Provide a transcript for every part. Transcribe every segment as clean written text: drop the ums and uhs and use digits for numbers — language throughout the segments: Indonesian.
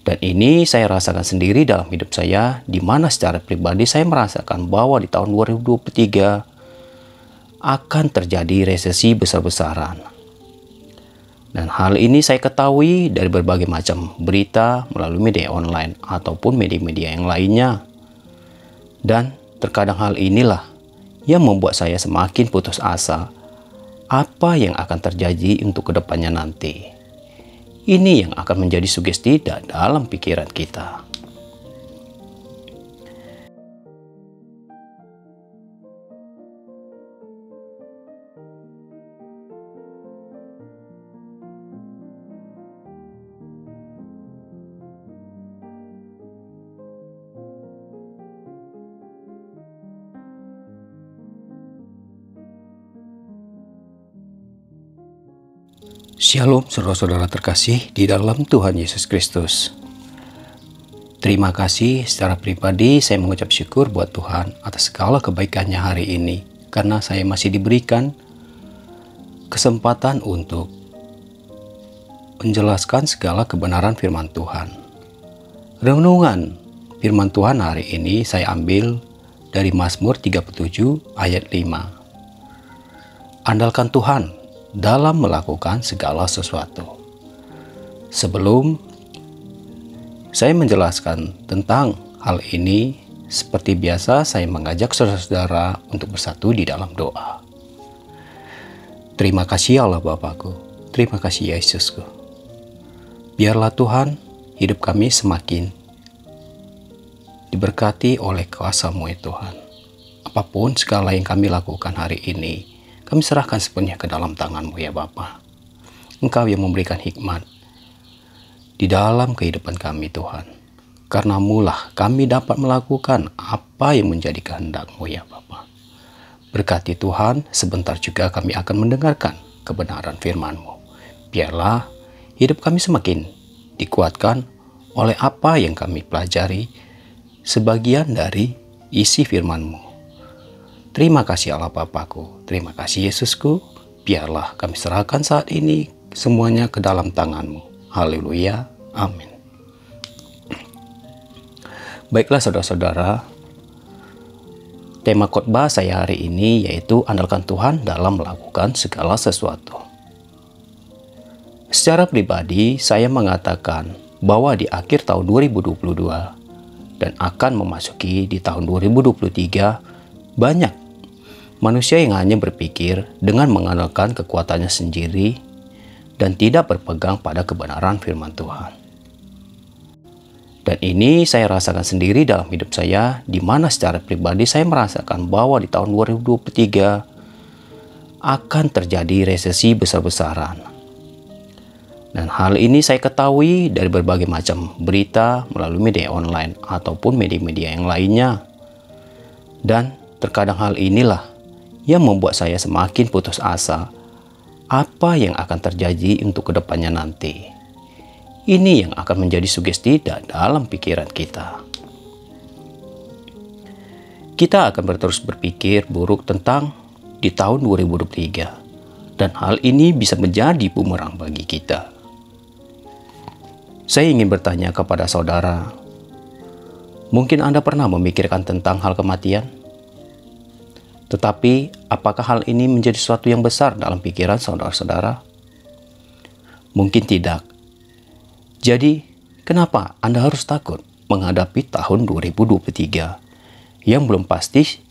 Dan ini saya rasakan sendiri dalam hidup saya, di mana secara pribadi saya merasakan bahwa di tahun 2023 akan terjadi resesi besar-besaran. Dan hal ini saya ketahui dari berbagai macam berita melalui media online ataupun media-media yang lainnya. Dan terkadang hal inilah yang membuat saya semakin putus asa apa yang akan terjadi untuk kedepannya nanti. Ini yang akan menjadi sugesti dalam pikiran kita. Shalom saudara-saudara terkasih di dalam Tuhan Yesus Kristus. Terima kasih secara pribadi saya mengucap syukur buat Tuhan atas segala kebaikannya hari ini. Karena saya masih diberikan kesempatan untuk menjelaskan segala kebenaran firman Tuhan. Renungan firman Tuhan hari ini saya ambil dari Mazmur 37 ayat 5. Andalkan Tuhan dalam melakukan segala sesuatu. Sebelum saya menjelaskan tentang hal ini, seperti biasa saya mengajak saudara-saudara untuk bersatu di dalam doa. Terima kasih Allah Bapakku, terima kasih Yesusku. Biarlah Tuhan hidup kami semakin diberkati oleh kuasa-Mu ya Tuhan. Apapun segala yang kami lakukan hari ini, kami serahkan sepenuhnya ke dalam tangan-Mu ya Bapa. Engkau yang memberikan hikmat di dalam kehidupan kami Tuhan. Karena-Mu lah kami dapat melakukan apa yang menjadi kehendak-Mu ya Bapa. Berkati Tuhan, sebentar juga kami akan mendengarkan kebenaran firman-Mu. Biarlah hidup kami semakin dikuatkan oleh apa yang kami pelajari sebagian dari isi firman-Mu. Terima kasih Allah Bapakku, terima kasih Yesusku, biarlah kami serahkan saat ini semuanya ke dalam tangan-Mu. Haleluya, amin. Baiklah saudara-saudara, tema khotbah saya hari ini yaitu andalkan Tuhan dalam melakukan segala sesuatu. Secara pribadi saya mengatakan bahwa di akhir tahun 2022 dan akan memasuki di tahun 2023 banyak manusia yang hanya berpikir dengan mengandalkan kekuatannya sendiri dan tidak berpegang pada kebenaran firman Tuhan. Dan ini saya rasakan sendiri dalam hidup saya, di mana secara pribadi saya merasakan bahwa di tahun 2023 akan terjadi resesi besar-besaran. Dan hal ini saya ketahui dari berbagai macam berita melalui media online ataupun media-media yang lainnya. Dan terkadang hal inilah yang membuat saya semakin putus asa apa yang akan terjadi untuk kedepannya nanti. Ini yang akan menjadi sugesti dalam pikiran kita. Kita akan terus berpikir buruk tentang di tahun 2023 dan hal ini bisa menjadi bumerang bagi kita. Saya ingin bertanya kepada saudara, mungkin Anda pernah memikirkan tentang hal kematian? Tetapi, apakah hal ini menjadi sesuatu yang besar dalam pikiran saudara-saudara? Mungkin tidak. Jadi, kenapa Anda harus takut menghadapi tahun 2023 yang belum pasti,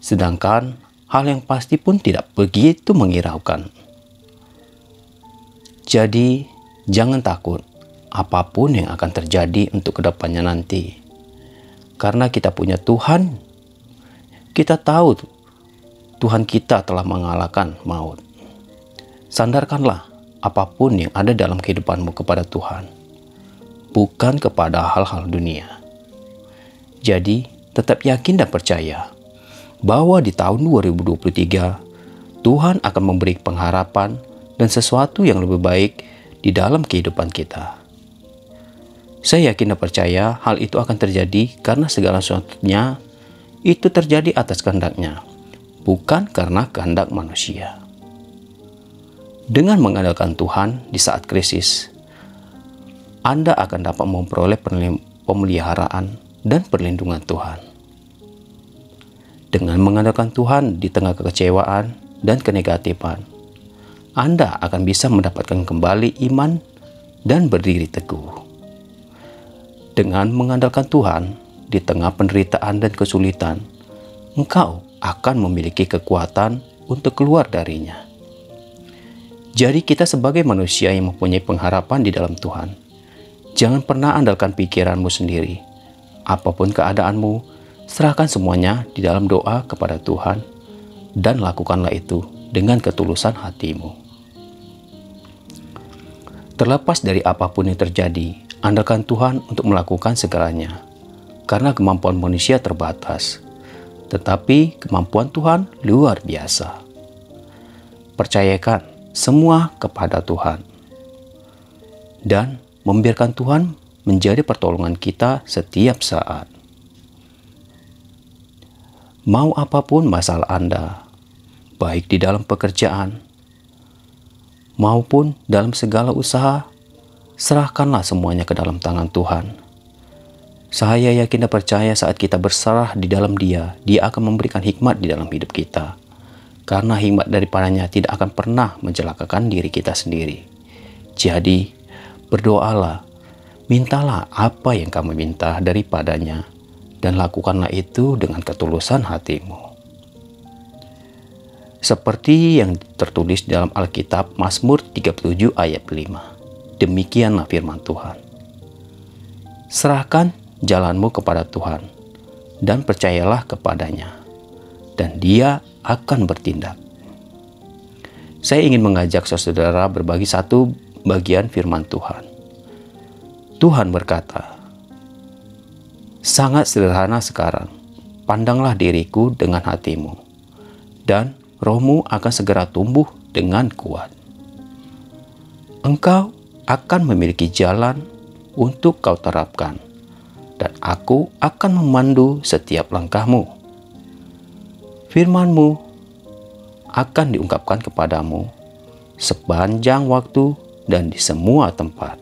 sedangkan hal yang pasti pun tidak begitu menghiraukan? Jadi, jangan takut apapun yang akan terjadi untuk kedepannya nanti. Karena kita punya Tuhan. Kita tahu Tuhan kita telah mengalahkan maut. Sandarkanlah apapun yang ada dalam kehidupanmu kepada Tuhan, bukan kepada hal-hal dunia. Jadi, tetap yakin dan percaya bahwa di tahun 2023 Tuhan akan memberi pengharapan dan sesuatu yang lebih baik di dalam kehidupan kita. Saya yakin dan percaya hal itu akan terjadi karena segala sesuatunya itu terjadi atas kehendak-Nya, bukan karena kehendak manusia. Dengan mengandalkan Tuhan di saat krisis, Anda akan dapat memperoleh pemeliharaan dan perlindungan Tuhan. Dengan mengandalkan Tuhan di tengah kekecewaan dan kenegatifan, Anda akan bisa mendapatkan kembali iman dan berdiri teguh. Dengan mengandalkan Tuhan di tengah penderitaan dan kesulitan, engkau akan memiliki kekuatan untuk keluar darinya. Jadi kita sebagai manusia yang mempunyai pengharapan di dalam Tuhan, jangan pernah andalkan pikiranmu sendiri. Apapun keadaanmu, serahkan semuanya di dalam doa kepada Tuhan dan lakukanlah itu dengan ketulusan hatimu. Terlepas dari apapun yang terjadi, andalkan Tuhan untuk melakukan segalanya, karena kemampuan manusia terbatas, tetapi kemampuan Tuhan luar biasa. Percayakan semua kepada Tuhan, dan membiarkan Tuhan menjadi pertolongan kita setiap saat. Mau apapun masalah Anda, baik di dalam pekerjaan maupun dalam segala usaha, serahkanlah semuanya ke dalam tangan Tuhan. Saya yakin dan percaya saat kita berserah di dalam Dia, Dia akan memberikan hikmat di dalam hidup kita. Karena hikmat daripadanya tidak akan pernah mencelakakan diri kita sendiri. Jadi, berdoalah, mintalah apa yang kamu minta daripadanya, dan lakukanlah itu dengan ketulusan hatimu. Seperti yang tertulis dalam Alkitab Mazmur 37 ayat 5. Demikianlah firman Tuhan. Serahkan jalanmu kepada Tuhan dan percayalah kepadanya, dan Dia akan bertindak. Saya ingin mengajak saudara berbagi satu bagian firman Tuhan. Tuhan berkata, "Sangat sederhana sekarang, pandanglah diriku dengan hatimu, dan rohmu akan segera tumbuh dengan kuat. Engkau akan memiliki jalan untuk kau terapkan, dan aku akan memandu setiap langkahmu. Firman-Mu akan diungkapkan kepadamu sepanjang waktu dan di semua tempat.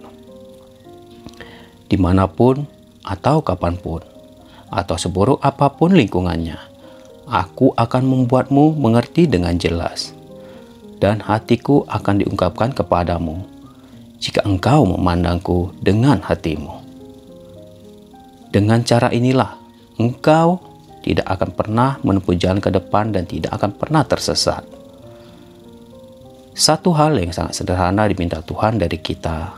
Dimanapun atau kapanpun, atau seburuk apapun lingkungannya, aku akan membuatmu mengerti dengan jelas, dan hatiku akan diungkapkan kepadamu jika engkau memandangku dengan hatimu. Dengan cara inilah, engkau tidak akan pernah menempuh jalan ke depan dan tidak akan pernah tersesat." Satu hal yang sangat sederhana diminta Tuhan dari kita.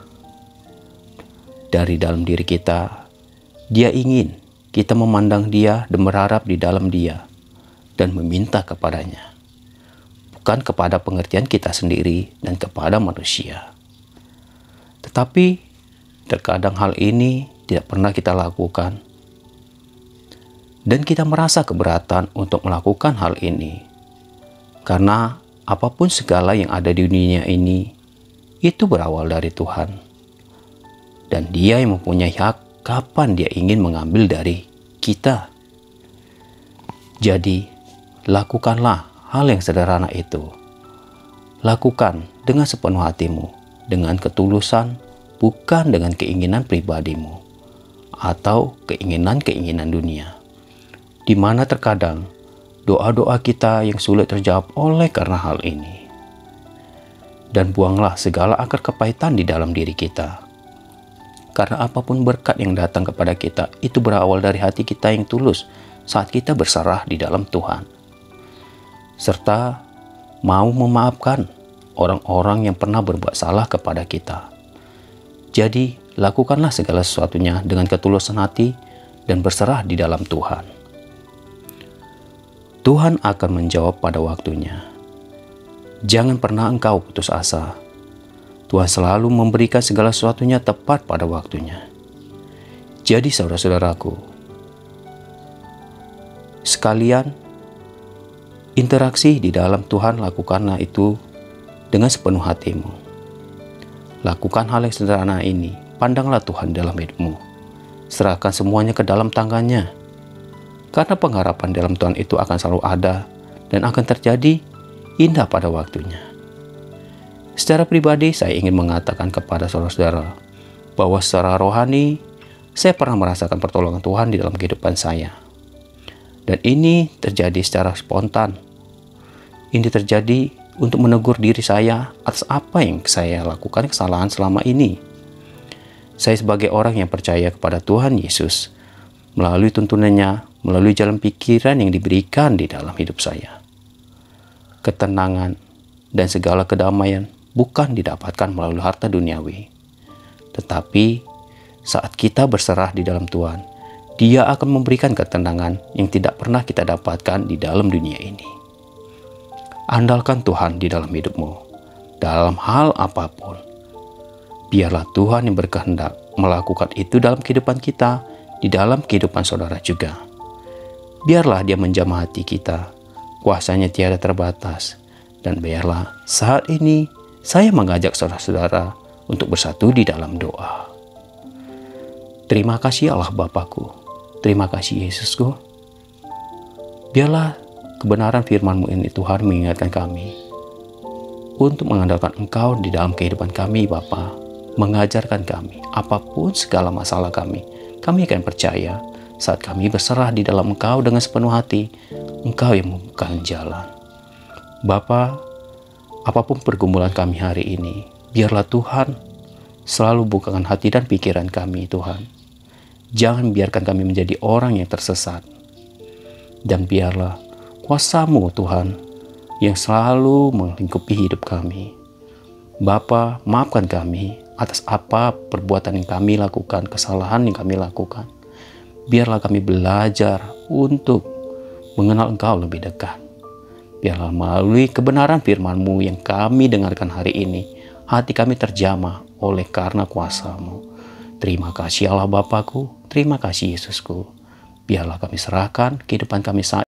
Dari dalam diri kita, Dia ingin kita memandang Dia dan berharap di dalam Dia, dan meminta kepadanya, bukan kepada pengertian kita sendiri dan kepada manusia. Tetapi terkadang hal ini tidak pernah kita lakukan, dan kita merasa keberatan untuk melakukan hal ini, karena apapun segala yang ada di dunia ini, itu berawal dari Tuhan, dan Dia yang mempunyai hak kapan Dia ingin mengambil dari kita. Jadi, lakukanlah hal yang sederhana itu. Lakukan dengan sepenuh hatimu, dengan ketulusan, bukan dengan keinginan pribadimu atau keinginan-keinginan dunia, di mana terkadang doa-doa kita yang sulit terjawab oleh karena hal ini. Dan buanglah segala akar kepahitan di dalam diri kita, karena apapun berkat yang datang kepada kita itu berawal dari hati kita yang tulus saat kita berserah di dalam Tuhan, serta mau memaafkan orang-orang yang pernah berbuat salah kepada kita. Jadi, lakukanlah segala sesuatunya dengan ketulusan hati dan berserah di dalam Tuhan. Tuhan akan menjawab pada waktunya. Jangan pernah engkau putus asa. Tuhan selalu memberikan segala sesuatunya tepat pada waktunya. Jadi saudara-saudaraku sekalian, interaksi di dalam Tuhan lakukanlah itu dengan sepenuh hatimu. Lakukan hal yang sederhana ini, pandanglah Tuhan dalam hidupmu. Serahkan semuanya ke dalam tangannya. Karena pengharapan dalam Tuhan itu akan selalu ada dan akan terjadi indah pada waktunya. Secara pribadi saya ingin mengatakan kepada saudara-saudara bahwa secara rohani saya pernah merasakan pertolongan Tuhan di dalam kehidupan saya. Dan ini terjadi secara spontan. Ini terjadi untuk menegur diri saya atas apa yang saya lakukan kesalahan selama ini. Saya sebagai orang yang percaya kepada Tuhan Yesus, melalui tuntunannya, melalui jalan pikiran yang diberikan di dalam hidup saya. Ketenangan dan segala kedamaian bukan didapatkan melalui harta duniawi. Tetapi saat kita berserah di dalam Tuhan, Dia akan memberikan ketenangan yang tidak pernah kita dapatkan di dalam dunia ini. Andalkan Tuhan di dalam hidupmu, dalam hal apapun. Biarlah Tuhan yang berkehendak melakukan itu dalam kehidupan kita, di dalam kehidupan saudara juga. Biarlah Dia menjamah hati kita, kuasanya tiada terbatas. Dan biarlah saat ini saya mengajak saudara-saudara untuk bersatu di dalam doa. Terima kasih Allah Bapakku. Terima kasih Yesusku. Biarlah kebenaran firman-Mu ini Tuhan mengingatkan kami untuk mengandalkan Engkau di dalam kehidupan kami Bapa. Mengajarkan kami apapun segala masalah kami akan percaya saat kami berserah di dalam Engkau dengan sepenuh hati. Engkau yang membukakan jalan. Bapa, apapun pergumulan kami hari ini, biarlah Tuhan selalu bukakan hati dan pikiran kami Tuhan. Jangan biarkan kami menjadi orang yang tersesat. Dan biarlah kuasa-Mu Tuhan yang selalu melingkupi hidup kami. Bapa, maafkan kami atas apa perbuatan yang kami lakukan, kesalahan yang kami lakukan. Biarlah kami belajar untuk mengenal Engkau lebih dekat. Biarlah melalui kebenaran firman-Mu yang kami dengarkan hari ini, hati kami terjamah oleh karena kuasa-Mu. Terima kasih Allah Bapakku, terima kasih Yesusku. Biarlah kami serahkan kehidupan kami saat